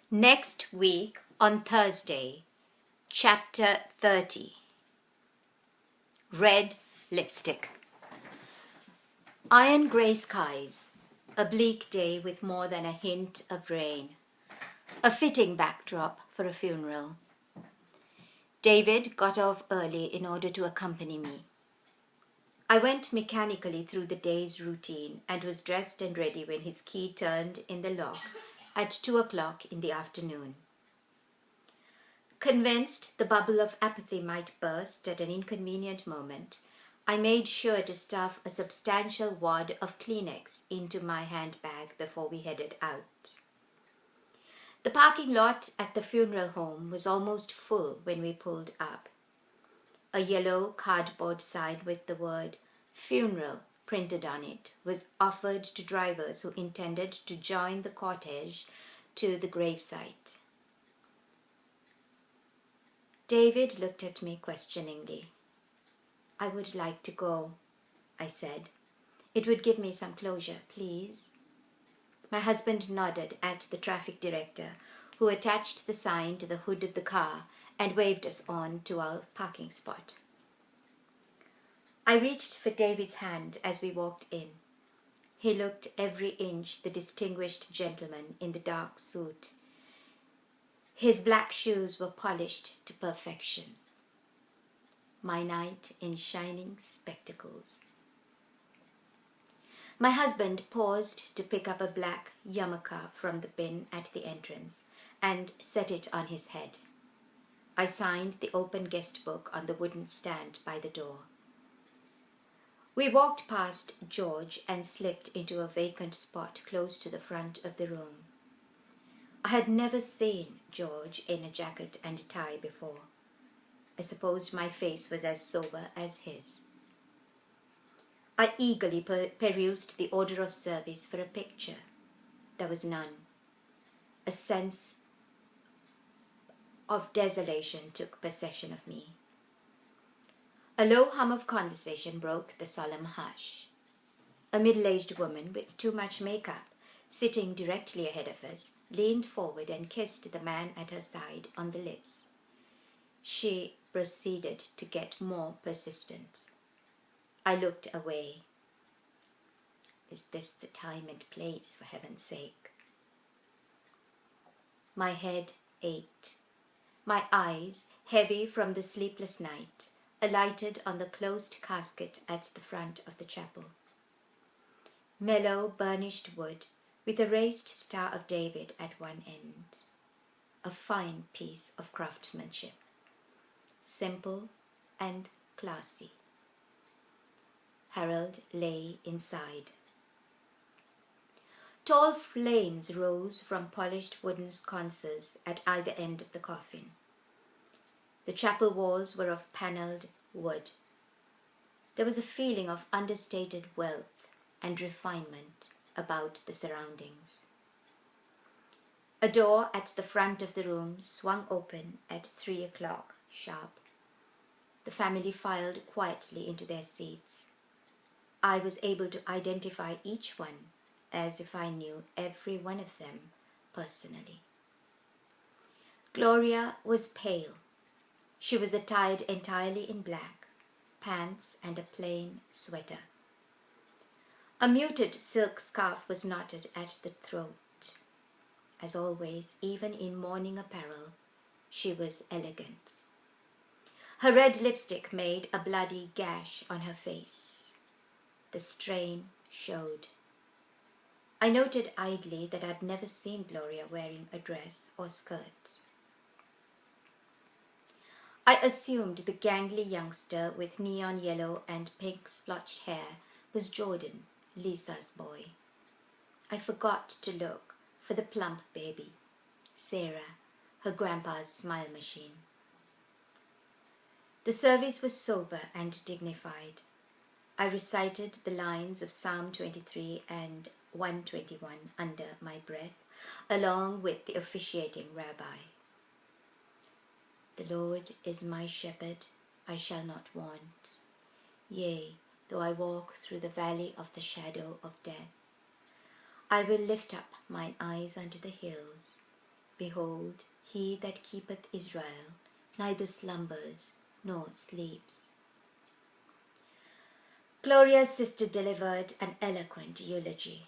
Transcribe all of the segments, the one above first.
Next week on Thursday, Chapter 30. Red Lipstick. Iron grey skies, a bleak day with more than a hint of rain. A fitting backdrop for a funeral. David got off early in order to accompany me. I went mechanically through the day's routine and was dressed and ready when his key turned in the lock at 2 o'clock in the afternoon. Convinced the bubble of apathy might burst at an inconvenient moment, I made sure to stuff a substantial wad of Kleenex into my handbag before we headed out. The parking lot at the funeral home was almost full when we pulled up. A yellow cardboard sign with the word "Funeral" printed on it was offered to drivers who intended to join the cortege to the gravesite. David looked at me questioningly. "I would like to go," I said. "It would give me some closure, please." My husband nodded at the traffic director, who attached the sign to the hood of the car and waved us on to our parking spot. I reached for David's hand as we walked in. He looked every inch the distinguished gentleman in the dark suit. His black shoes were polished to perfection. My knight in shining spectacles. My husband paused to pick up a black yarmulke from the bin at the entrance and set it on his head. I signed the open guest book on the wooden stand by the door. We walked past George and slipped into a vacant spot close to the front of the room. I had never seen George in a jacket and tie before. I supposed my face was as sober as his. I eagerly perused the order of service for a picture. There was none. A sense of desolation took possession of me. A low hum of conversation broke the solemn hush. A middle-aged woman with too much makeup, sitting directly ahead of us, leaned forward and kissed the man at her side on the lips. She proceeded to get more persistent. I looked away. Is this the time and place, for heaven's sake? My head ached. My eyes, heavy from the sleepless night, alighted on the closed casket at the front of the chapel. Mellow burnished wood with a raised Star of David at one end. A fine piece of craftsmanship. Simple and classy. Harold lay inside. Tall flames rose from polished wooden sconces at either end of the coffin. The chapel walls were of panelled wood. There was a feeling of understated wealth and refinement about the surroundings. A door at the front of the room swung open at 3 o'clock sharp. The family filed quietly into their seats. I was able to identify each one as if I knew every one of them personally. Gloria was pale. She was attired entirely in black, pants and a plain sweater. A muted silk scarf was knotted at the throat. As always, even in mourning apparel, she was elegant. Her red lipstick made a bloody gash on her face. The strain showed. I noted idly that I'd never seen Gloria wearing a dress or skirt. I assumed the gangly youngster with neon yellow and pink splotched hair was Jordan, Lisa's boy. I forgot to look for the plump baby, Sarah, her grandpa's smile machine. The service was sober and dignified. I recited the lines of Psalm 23 and 121 under my breath, along with the officiating rabbi. The Lord is my shepherd, I shall not want. Yea, though I walk through the valley of the shadow of death, I will lift up mine eyes unto the hills. Behold, he that keepeth Israel neither slumbers nor sleeps. Gloria's sister delivered an eloquent eulogy.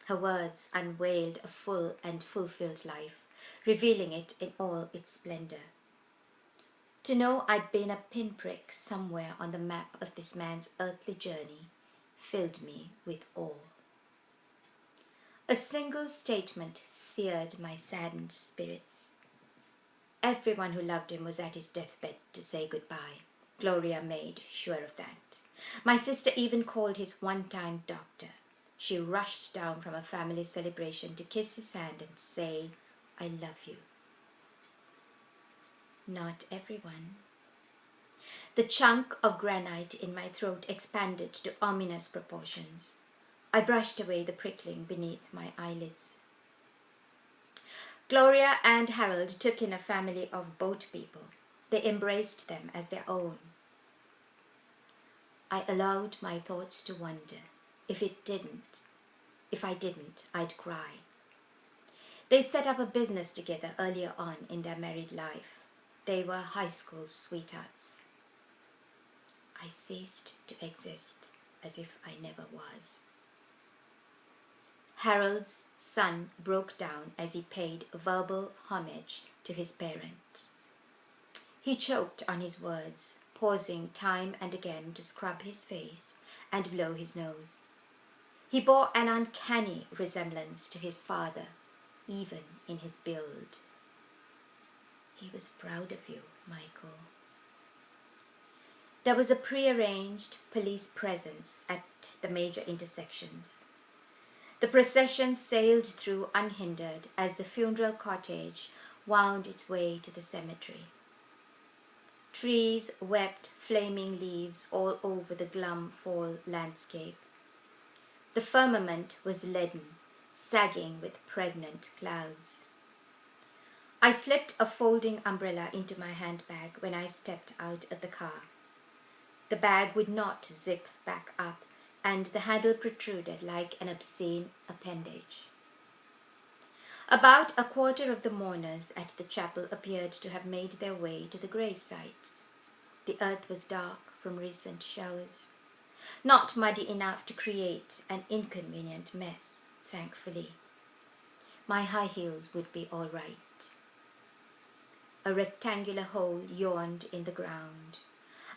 Her words unveiled a full and fulfilled life, revealing it in all its splendor. To know I'd been a pinprick somewhere on the map of this man's earthly journey filled me with awe. A single statement seared my saddened spirits. Everyone who loved him was at his deathbed to say goodbye. Gloria made sure of that. My sister even called his one-time doctor. She rushed down from a family celebration to kiss his hand and say, "I love you." Not everyone. The chunk of granite in my throat expanded to ominous proportions. I brushed away the prickling beneath my eyelids. Gloria and Harold took in a family of boat people. They embraced them as their own. I allowed my thoughts to wander. If I didn't, I'd cry. They set up a business together earlier on in their married life. They were high school sweethearts. I ceased to exist as if I never was. Harold's son broke down as he paid verbal homage to his parent. He choked on his words, pausing time and again to scrub his face and blow his nose. He bore an uncanny resemblance to his father, even in his build. He was proud of you, Michael. There was a prearranged police presence at the major intersections. The procession sailed through unhindered as the funeral cortege wound its way to the cemetery. Trees wept flaming leaves all over the glum fall landscape. The firmament was leaden, sagging with pregnant clouds. I slipped a folding umbrella into my handbag when I stepped out of the car. The bag would not zip back up, and the handle protruded like an obscene appendage. About a quarter of the mourners at the chapel appeared to have made their way to the gravesite. The earth was dark from recent showers, not muddy enough to create an inconvenient mess, thankfully. My high heels would be all right. A rectangular hole yawned in the ground.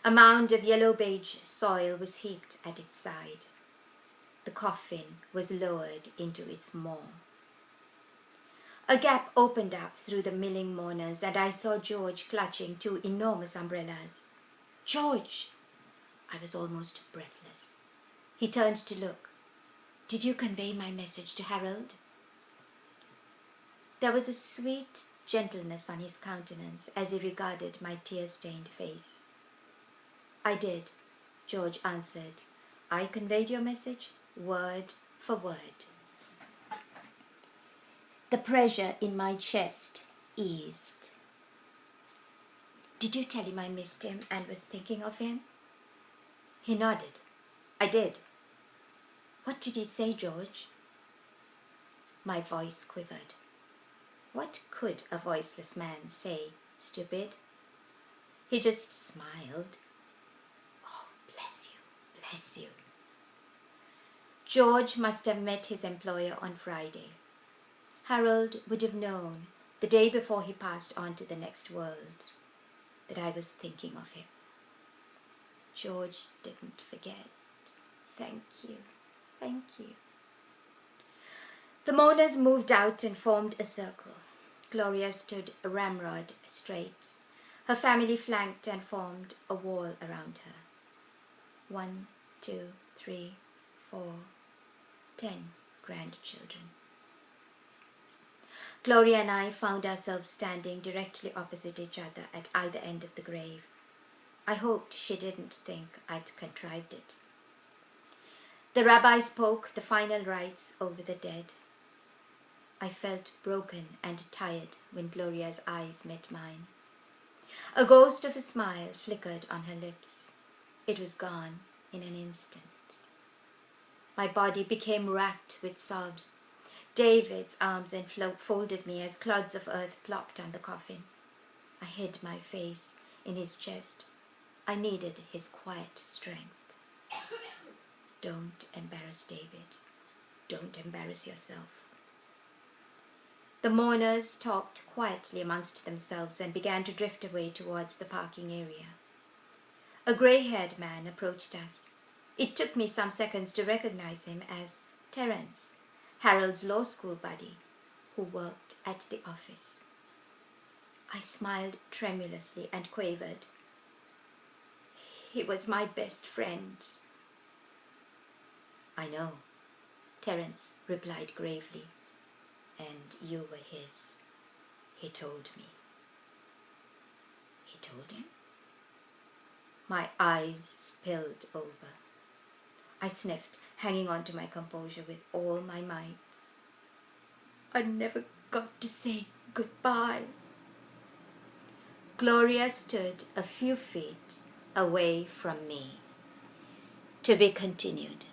A mound of yellow-beige soil was heaped at its side. The coffin was lowered into its maw. A gap opened up through the milling mourners, and I saw George clutching two enormous umbrellas. "George!" I was almost breathless. He turned to look. "Did you convey my message to Harold?" There was a sweet gentleness on his countenance as he regarded my tear-stained face. "I did," George answered. "I conveyed your message word for word." The pressure in my chest eased. "Did you tell him I missed him and was thinking of him?" He nodded. "I did." "What did he say, George?" My voice quivered. What could a voiceless man say, stupid? He just smiled. "Oh, bless you, bless you." George must have met his employer on Friday. Harold would have known the day before he passed on to the next world that I was thinking of him. George didn't forget. Thank you, thank you. The mourners moved out and formed a circle. Gloria stood ramrod straight. Her family flanked and formed a wall around her. 1, 2, 3, 4, 10 grandchildren. Gloria and I found ourselves standing directly opposite each other at either end of the grave. I hoped she didn't think I'd contrived it. The rabbi spoke the final rites over the dead. I felt broken and tired when Gloria's eyes met mine. A ghost of a smile flickered on her lips. It was gone in an instant. My body became racked with sobs. David's arms enfolded me as clods of earth plopped on the coffin. I hid my face in his chest. I needed his quiet strength. Don't embarrass David. Don't embarrass yourself. The mourners talked quietly amongst themselves and began to drift away towards the parking area. A grey-haired man approached us. It took me some seconds to recognize him as Terence, Harold's law school buddy, who worked at the office. I smiled tremulously and quavered, "He was my best friend." "I know," Terence replied gravely, "and you were his. He told me." "He told him?" My eyes spilled over. I sniffed, hanging on to my composure with all my might. I never got to say goodbye. Gloria stood a few feet away from me. To be continued.